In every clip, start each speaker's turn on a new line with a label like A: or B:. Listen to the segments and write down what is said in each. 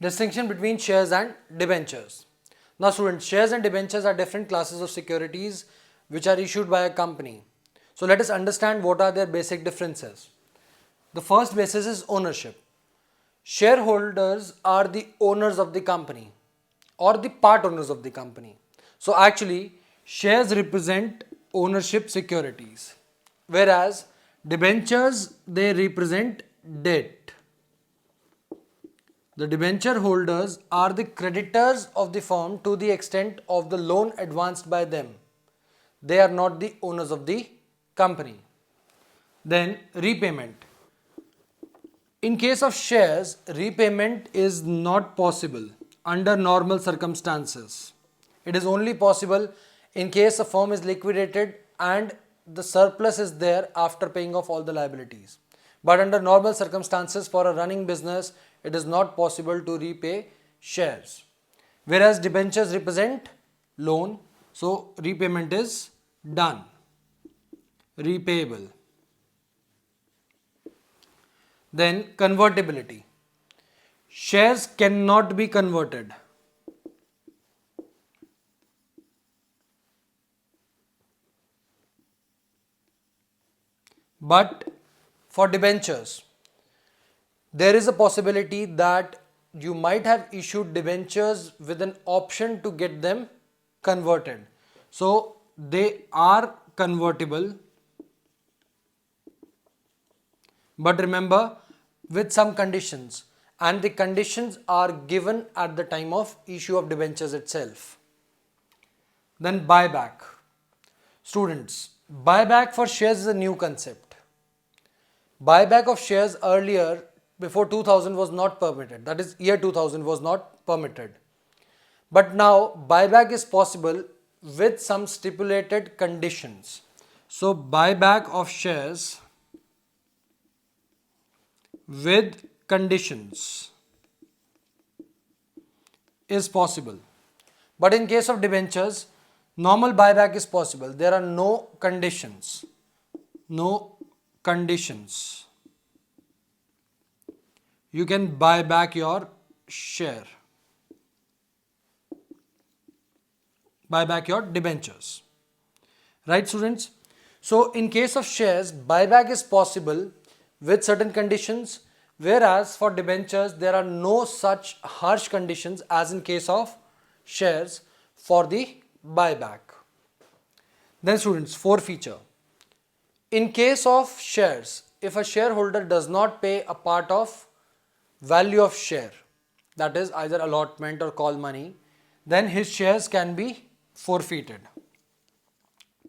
A: Distinction between shares and debentures. Now students, shares and debentures are different classes of securities which are issued by a company. So let us understand what are their basic differences. The first basis is ownership. Shareholders are the owners of the company or the part owners of the company. So actually shares represent ownership securities, whereas debentures, they represent debt. The debenture holders are the creditors of the firm to the extent of the loan advanced by them. They are not the owners of the company. Then repayment. In case of shares, repayment is not possible under normal circumstances. It is only possible in case a firm is liquidated and the surplus is there after paying off all the liabilities. But under normal circumstances for a running business, it is not possible to repay shares. Whereas debentures represent loan, so repayment is done, repayable. Then convertibility. Shares cannot be converted. But for debentures, there is a possibility that you might have issued debentures with an option to get them converted. So they are convertible, but remember, with some conditions, and the conditions are given at the time of issue of debentures itself. Then buyback. Students, buyback for shares is a new concept. Buyback of shares earlier, before 2000, was not permitted. That is, year 2000 was not permitted. But now buyback is possible with some stipulated conditions. So buyback of shares with conditions is possible. But in case of debentures, normal buyback is possible. There are no conditions. No conditions. You can buy back your share. Buy back your debentures. Right, students? So in case of shares, buyback is possible with certain conditions, whereas for debentures there are no such harsh conditions as in case of shares for the buyback. Then students, forfeiture. In case of shares, if a shareholder does not pay a part of value of share, that is either allotment or call money, then his shares can be forfeited.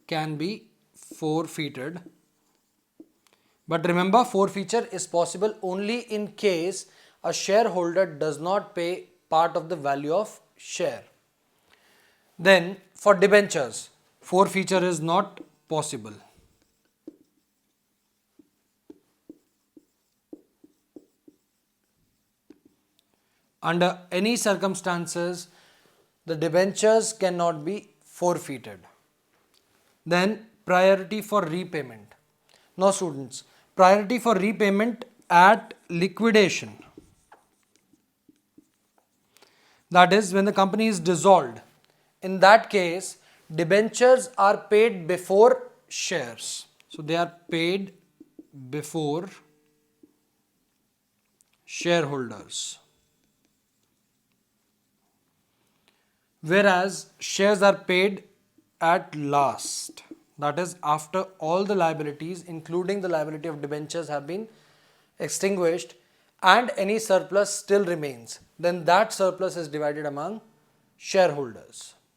A: Can be forfeited. But remember, forfeiture is possible only in case a shareholder does not pay part of the value of share. Then for debentures, forfeiture is not possible. Under any circumstances, the debentures cannot be forfeited. Then priority for repayment. Now students, priority for repayment at liquidation. That is, when the company is dissolved. In that case, debentures are paid before shares. So they are paid before shareholders. Whereas shares are paid at last. That is, after all the liabilities, including the liability of debentures, have been extinguished and any surplus still remains, then that surplus is divided among shareholders.